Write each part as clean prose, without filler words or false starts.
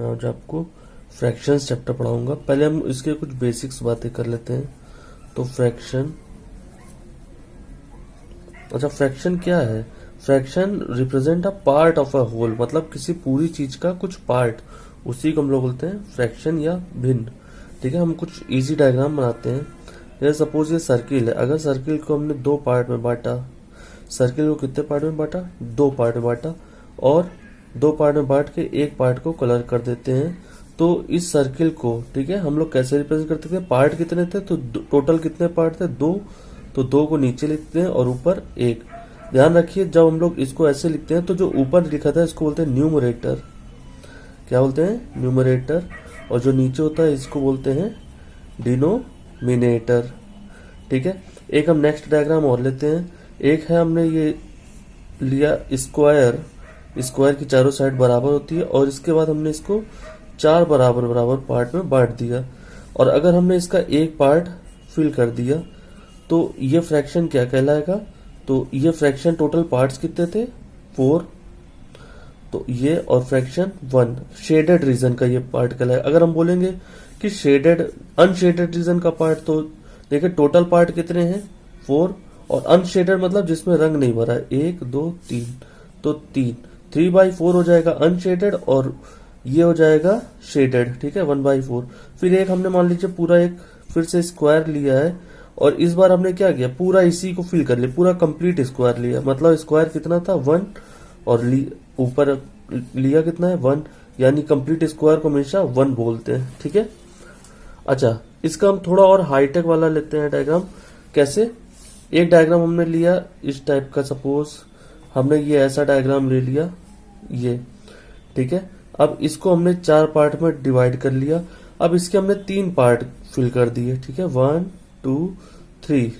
आज आपको fractions chapter पढ़ाऊंगा। पहले हम इसके कुछ बेसिक्स बातें कर लेते हैं। तो फ्रैक्शन, अच्छा फ्रैक्शन क्या है? Fraction represent a part of a whole, मतलब किसी पूरी चीज का कुछ पार्ट, उसी को हम लोग बोलते हैं फ्रैक्शन या भिन्न। ठीक है, हम कुछ इजी डायग्राम बनाते हैं। जैसे सपोज ये सर्किल है, अगर सर्किल को हमने दो पार्ट में बांटा, सर्किल को कितने पार्ट में बांटा? दो पार्ट में बांटा, और दो पार्ट में बांट के एक पार्ट को कलर कर देते हैं। तो इस सर्किल को, ठीक है, हम लोग कैसे रिप्रेजेंट करते थे? पार्ट कितने थे? तो टोटल कितने पार्ट थे? दो। तो दो को नीचे लिखते हैं और ऊपर एक। ध्यान रखिए, जब हम लोग इसको ऐसे लिखते हैं तो जो ऊपर लिखा था इसको बोलते हैं न्यूमरेटर। क्या बोलते हैं? न्यूमरेटर। और जो नीचे होता है इसको बोलते हैं डिनोमिनेटर। ठीक है, एक हम नेक्स्ट डायग्राम और लेते हैं। एक है, हमने ये लिया स्क्वायर, स्क्वायर की चारों साइड बराबर होती है, और इसके बाद हमने इसको चार बराबर बराबर पार्ट में बांट दिया, और अगर हमने इसका एक पार्ट फिल कर दिया तो ये फ्रैक्शन क्या कहलाएगा? तो ये फ्रैक्शन टोटल पार्ट्स कितने थे? 4। तो ये और फ्रैक्शन 1 शेडेड रीजन का ये पार्ट कहलाएगा। अगर हम बोलेंगे कि शेडेड अनशेडेड रीजन का पार्ट, तो देखिए टोटल पार्ट कितने हैं? 4, और अनशेडेड मतलब जिसमें रंग नहीं भरा है 1 2 3, तो 3/4 हो जाएगा अनशेडेड, और ये हो जाएगा शेडेड। ठीक है, 1/4। फिर एक हमने मान लीजिए पूरा एक फिर से स्क्वायर लिया है, और इस बार हमने क्या किया? पूरा इसी को फिल कर लिया, पूरा कंप्लीट स्क्वायर लिया। मतलब स्क्वायर कितना था? 1, और ऊपर लिया कितना है? 1, यानी कंप्लीट स्क्वायर को हमेशा 1 बोलते हैं। ठीक है, अच्छा इसका हम थोड़ा और हाईटेक वाला लेते हैं डायग्राम। कैसे? एक डायग्राम हमने लिया इस टाइप का, सपोज हमने ये ऐसा डायग्राम ले लिया, ये। ठीक है, अब इसको हमने चार पार्ट में डिवाइड कर लिया। अब इसके हमने 3 पार्ट फिल कर दिए। ठीक है, 1 2 3।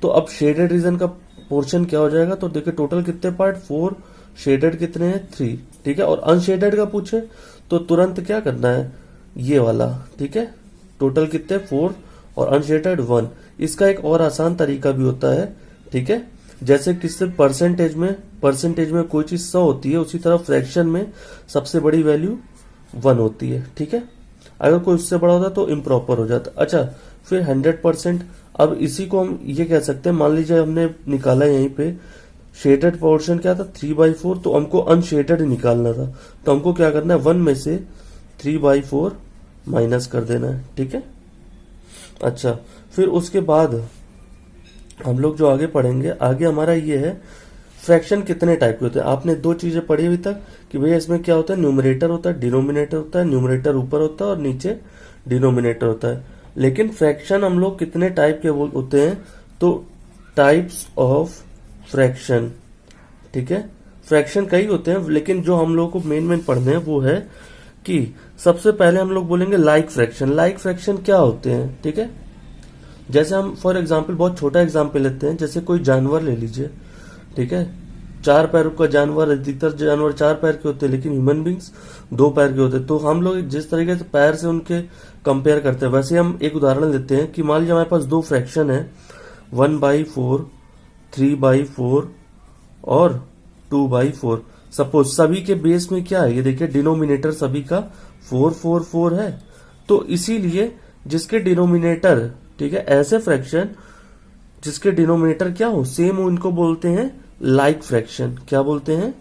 तो अब शेडेड रीजन का पोर्शन क्या हो जाएगा? तो देखिए टोटल कितने पार्ट? 4, शेडेड कितने हैं? 3। ठीक है, और अनशेडेड का पूछे तो तुरंत क्या करना है? ये वाला। ठीक है, टोटल कितने? 4, और अनशेडेड 1। इसका एक और आसान तरीका भी होता है। ठीक है, जैसे किससे परसेंटेज में कोई चीज 100 होती है, उसी तरह फ्रैक्शन में सबसे बड़ी वैल्यू 1 होती है। ठीक है, अगर कोई उससे बड़ा होता तो इम्प्रॉपर हो जाता। अच्छा, फिर 100%। अब इसी को हम ये कह सकते हैं, मान लीजिए हमने निकाला यहीं पे शेडेड पोर्शन क्या था? 3/4। तो हमको अनशेडेड निकालना था, तो हमको क्या करना है? 1 में से 3/4 माइनस कर देना है। ठीक है, अच्छा फिर उसके बाद हम लोग जो आगे पढ़ेंगे, आगे हमारा ये है फ्रैक्शन कितने टाइप के होते हैं। आपने दो चीजें पढ़ी अभी तक कि भैया इसमें क्या होता है? न्यूमरेटर होता है, डिनोमिनेटर होता है। न्यूमरेटर ऊपर होता है और नीचे डिनोमिनेटर होता है। लेकिन फ्रैक्शन हम लोग कितने टाइप के होते हैं? तो टाइप्स ऑफ फ्रैक्शन। ठीक है, फ्रैक्शन कई होते हैं, लेकिन जो हम लोग को मेन पढ़ने हैं वो है कि सबसे पहले हम लोग बोलेंगे लाइक फ्रैक्शन। लाइक फ्रैक्शन क्या होते हैं? ठीक है, जैसे हम फॉर एग्जाम्पल बहुत छोटा एग्जाम्पल लेते हैं, जैसे कोई जानवर ले लीजिए। ठीक है, 4 पैरों का जानवर, अधिकतर जानवर 4 पैर के होते हैं, लेकिन ह्यूमन बींग्स 2 पैर के होते हैं। तो हम लोग जिस तरीके से पैर से उनके कंपेयर करते हैं, वैसे हम एक उदाहरण लेते हैं कि मान लीजिए हमारे पास दो फ्रैक्शन है, 1/4, 3/4 और 2/4। सपोज सभी के बेस में क्या है? ये देखिए डिनोमिनेटर सभी का 4 4 4 है। तो इसीलिए जिसके डिनोमिनेटर, ठीक है, ऐसे फ्रैक्शन जिसके डिनोमिनेटर क्या हो? सेम हो, इनको बोलते हैं लाइक फ्रैक्शन। क्या बोलते हैं?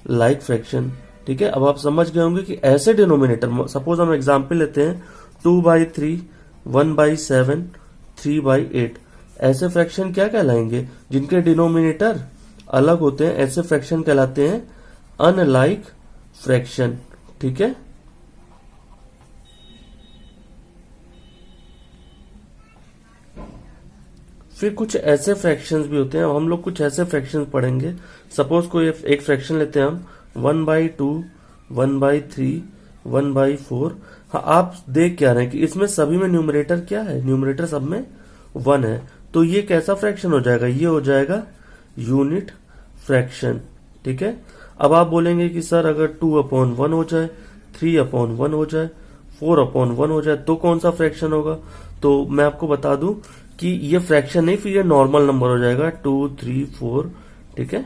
Like fraction. ठीक है, अब आप समझ गए होंगे कि ऐसे डिनोमिनेटर, सपोज हम एग्जांपल लेते हैं 2/3, 1/7, 3/8। ऐसे फ्रैक्शन क्या कहलाएंगे? जिनके डिनोमिनेटर अलग होते हैं, ऐसे फ्रैक्शन कहलाते हैं अनलाइक फ्रैक्शन। ठीक है, फिर कुछ ऐसे फ्रैक्शंस भी होते हैं। हम लोग कुछ ऐसे फ्रैक्शंस पढ़ेंगे। सपोज कोई एक फ्रैक्शन लेते हैं हम 1/2, 1/3, 1/4। हाँ, आप देख क्या रहे हैं कि इसमें सभी में न्यूमरेटर क्या है? न्यूमरेटर सब में 1 है। तो ये कैसा फ्रैक्शन हो जाएगा? ये हो जाएगा यूनिट फ्रैक्शन। ठीक है, अब आप बोलेंगे कि सर अगर 2/1 हो जाए, 3/1 हो जाए, 4/1 हो जाए, तो कौन सा फ्रैक्शन होगा? तो मैं आपको बता दूं कि ये फ्रैक्शन नहीं, फिर ये नॉर्मल नंबर हो जाएगा 2 3 4। ठीक है,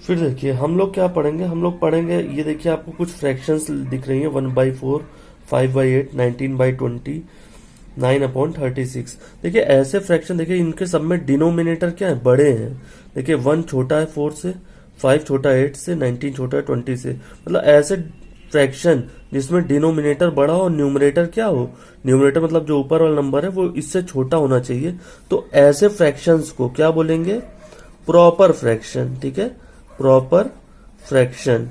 फिर देखिए हम लोग क्या पढ़ेंगे, हम लोग पढ़ेंगे ये देखिए आपको कुछ फ्रैक्शंस दिख रही हैं, 1/4, 5/8, 19/20, 9/36। देखिए ऐसे फ्रैक्शन देखिए इनके सब में डिनोमिनेटर क्या है, बड़े हैं। देखिए 1 छोटा है 4 से, 5 छोटा है 8 से, 19 छोटा है 20 से। मतलब ऐसे फ्रैक्शन जिसमें डिनोमिनेटर बड़ा हो और न्यूमरेटर क्या हो, न्यूमरेटर मतलब जो ऊपर वाला नंबर है वो इससे छोटा होना चाहिए, तो ऐसे फ्रैक्शंस को क्या बोलेंगे, प्रॉपर फ्रैक्शन। ठीक है, प्रॉपर फ्रैक्शन।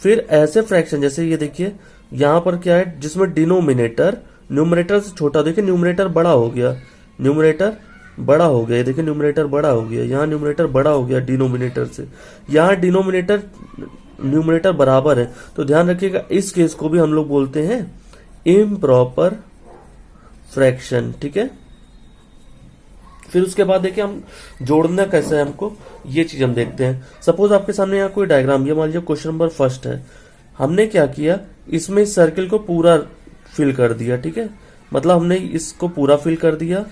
फिर ऐसे फ्रैक्शन जैसे ये देखिए यहां पर क्या है, जिसमें डिनोमिनेटर न्यूमरेटर से छोटा, देखिए न्यूमरेटर बड़ा हो गया, न्यूमरेटर बड़ा हो गया, देखिए न्यूमरेटर बड़ा हो गया, यहाँ न्यूमरेटर बड़ा हो गया डिनोमिनेटर से, यहाँ डिनोमिनेटर न्यूमरेटर बराबर है, तो ध्यान रखिएगा इस केस को भी हम लोग बोलते हैं इम्प्रॉपर फ्रैक्शन। ठीक है, फिर उसके बाद देखिए हम जोड़ना कैसे है हमको, ये चीज हम देखते हैं। सपोज आपके सामने यहाँ कोई डायग्राम, ये मान लीजिए क्वेश्चन नंबर फर्स्ट है, हमने क्या किया, इसमें इस सर्किल को पूरा फिल कर दिया। ठीक है, मतलब हमने इसको पूरा फिल कर दिया,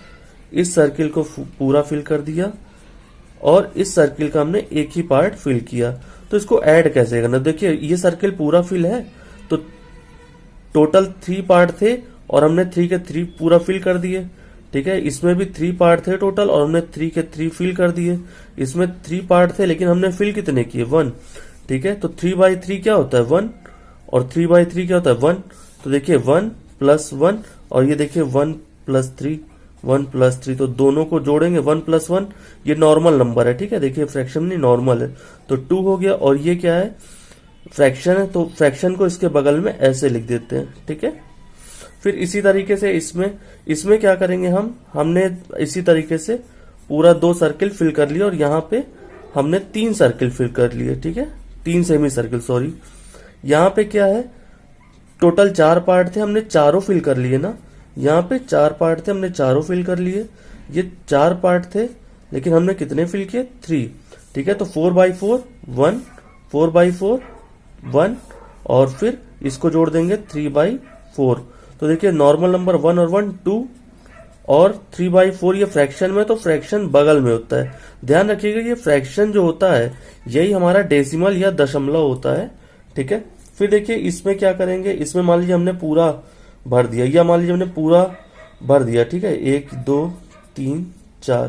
इस सर्किल को पूरा फिल कर दिया, और इस सर्किल का हमने एक ही पार्ट फिल किया। तो इसको ऐड कैसे करना, देखिए ये सर्किल पूरा फिल है, तो टोटल 3 पार्ट थे और हमने 3 के 3 पूरा फिल कर दिए। ठीक है, इसमें भी 3 पार्ट थे टोटल और हमने 3 के 3 फिल कर दिए। इसमें 3 पार्ट थे लेकिन हमने फिल कितने किए, 1। ठीक है, तो 3/3 क्या होता है, 1, और 3/3 क्या होता है, 1। तो देखिए 1 + 1, और ये देखिए 1 + 3, 1 + 3, तो दोनों को जोड़ेंगे 1 + 1, ये नॉर्मल नंबर है। ठीक है, देखिए फ्रैक्शन नहीं नॉर्मल है, तो 2 हो गया, और ये क्या है, फ्रैक्शन है, तो फ्रैक्शन को इसके बगल में ऐसे लिख देते हैं। ठीक है, फिर इसी तरीके से इसमें क्या करेंगे, हमने इसी तरीके से पूरा 2 सर्किल फिल कर लिया, और यहाँ पे हमने 3 सर्किल फिल कर लिए। ठीक है, 3 सेमी सर्किल, सॉरी। यहाँ पे क्या है, टोटल 4 पार्ट थे, हमने चारों फिल कर लिए ना, यहाँ पे 4 पार्ट थे, हमने चारों फिल कर लिए। ये 4 पार्ट थे लेकिन हमने कितने फिल किए, 3। ठीक है, तो 4/4 1, 4/4 1, और फिर इसको जोड़ देंगे 3/4। तो देखिए नॉर्मल नंबर 1 और 1 2, और 3/4 ये फ्रैक्शन में, तो फ्रैक्शन बगल में होता है। ध्यान रखिएगा ये फ्रैक्शन जो होता है यही हमारा डेसिमल या दशमलव होता है। ठीक है, फिर देखिए इसमें क्या करेंगे, इसमें मान लीजिए हमने पूरा भर दिया, या मान लीजिए हमने पूरा भर दिया। ठीक है, 1 2 3 4,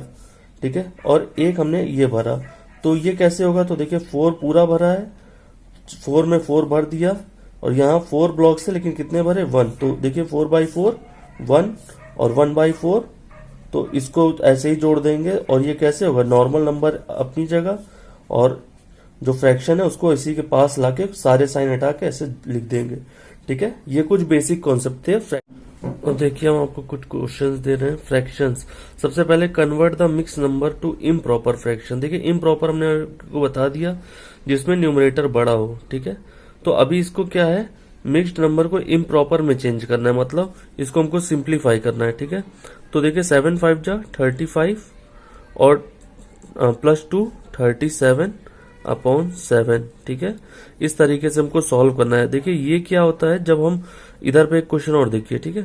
ठीक है, और एक हमने ये भरा, तो ये कैसे होगा, तो देखिए 4 पूरा भरा है, 4 में 4 भर दिया, और यहाँ 4 ब्लॉक्स है लेकिन कितने भरे, 1। तो देखिए 4/4 1 और 1/4, तो इसको ऐसे ही जोड़ देंगे, और ये कैसे होगा, नॉर्मल नंबर अपनी जगह, और जो फ्रैक्शन है उसको इसी के पास लाके सारे साइन हटा के ऐसे लिख देंगे। ठीक है, ये कुछ बेसिक कॉन्सेप्ट थे। और देखिए हम आपको कुछ क्वेश्चंस दे रहे हैं, फ्रैक्शंस। सबसे पहले convert the mix number two improper fraction. देखिए इम्प्रॉपर हमने आपको बता दिया जिसमें न्यूमरेटर बड़ा हो। ठीक है, तो अभी इसको क्या है, मिक्स्ड नंबर को इम्प्रॉपर में चेंज करना है, मतलब इसको हमको सिंप्लीफाई करना है। ठीक है, तो देखिए 7 5 जा 35, और +2 37/7। ठीक है, इस तरीके से हमको सॉल्व करना है। देखिए ये क्या होता है, जब हम इधर पे एक क्वेश्चन और देखिए। ठीक है,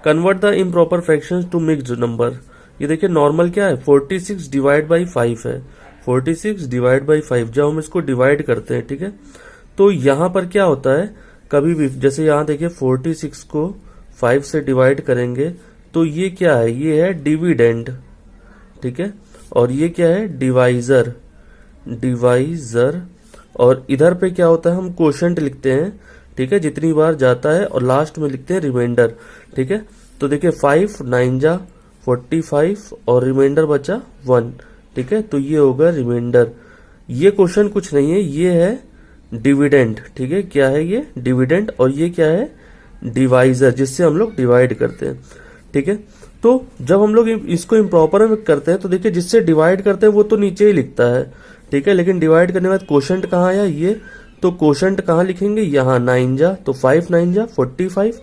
convert the improper fractions to mixed number. ये देखिए नॉर्मल क्या है, 46 / 5 है, 46 / 5। जब हम इसको डिवाइड करते हैं, ठीक है, तो यहां पर क्या होता है, कभी भी जैसे यहां देखिए 46 को 5 से डिवाइड करेंगे तो ये क्या है, ये है डिविडेंड। ठीक है, और ये क्या है, डिवाइजर। और इधर पे क्या होता है, हम क्वोशंट लिखते हैं। ठीक है, जितनी बार जाता है, और लास्ट में लिखते हैं रिमाइंडर। ठीक है, तो देखिए 5 9 जा 45, और रिमाइंडर बचा 1। ठीक है, तो ये होगा रिमाइंडर। ये क्वेश्चन कुछ नहीं है, ये है डिविडेंड। ठीक है, क्या है ये, डिविडेंड, और ये क्या है, डिवाइजर, जिससे हम लोग डिवाइड करते हैं। ठीक है, तो जब हम लोग इसको इम्प्रॉपर में करते हैं तो देखिए जिससे डिवाइड करते हैं वो तो नीचे ही लिखता है। ठीक है, लेकिन डिवाइड करने के बाद क्वोशंट कहाँ आया, ये, तो क्वोशंट कहाँ लिखेंगे, यहाँ 9 जा, तो 5 9 जा 45,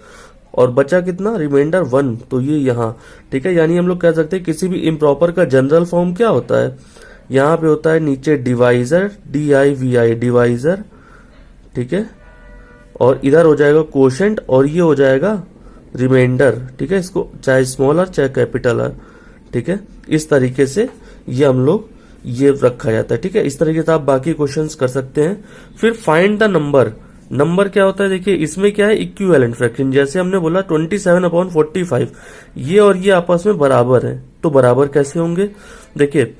और बचा कितना, रिमाइंडर 1, तो ये यहाँ। ठीक है, यानी हम लोग कह सकते हैं किसी भी इम्प्रॉपर का जनरल फॉर्म क्या होता है, यहाँ पे होता है नीचे डिवाइजर, DIVI डिवाइजर। ठीक है, और इधर हो जाएगा क्वोशंट, और ये हो जाएगा रिमाइंडर। ठीक है, इसको चाहे स्मॉल आर चाहे कैपिटल आर। ठीक है, इस तरीके से ये हम लोग ये रखा जाता है। ठीक है, इस तरीके से आप बाकी क्वेश्चंस कर सकते हैं। फिर फाइंड द नंबर। नंबर क्या होता है, देखिए इसमें क्या है, इक्विवेलेंट फ्रैक्शन। जैसे हमने बोला 27/45, ये और ये आपस में बराबर है, तो बराबर कैसे होंगे, देखिए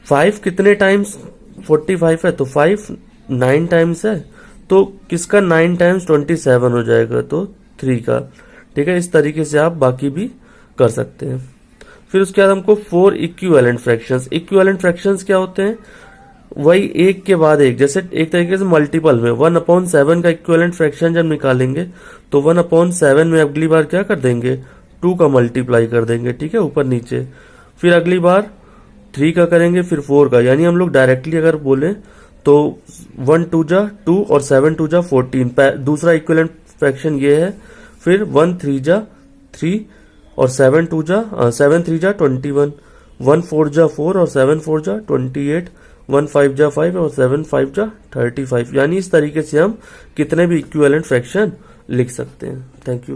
5 कितने टाइम्स 45 है, तो 5 9 टाइम्स है, तो किसका 9 टाइम्स 27 हो जाएगा, तो 3 का। ठीक है, इस तरीके से आप बाकी भी कर सकते हैं। फिर उसके बाद हमको 4 इक्विवेलेंट फ्रैक्शंस। इक्विवेलेंट फ्रैक्शंस क्या होते हैं, वही एक के बाद एक, जैसे एक तरीके से मल्टीपल में 1/7 का इक्विवेलेंट फ्रैक्शन जब निकालेंगे तो 1/7 में अगली बार क्या कर देंगे, 2 का मल्टीप्लाई कर देंगे। ठीक है, ऊपर नीचे। फिर अगली बार 3 का करेंगे, फिर 4 का। यानी हम लोग डायरेक्टली अगर बोले तो 1 2 जा 2 और 7 2 जा 14, दूसरा इक्विवेलेंट फ्रैक्शन ये है। फिर 1 3 जा 3 और 7 3 जा 21, 1 4 जा 4 और 7 4 जा 28, 1 5 जा 5 और 7 5 जा 35। यानी इस तरीके से हम कितने भी इक्विवेलेंट फ्रैक्शन लिख सकते हैं। Thank you.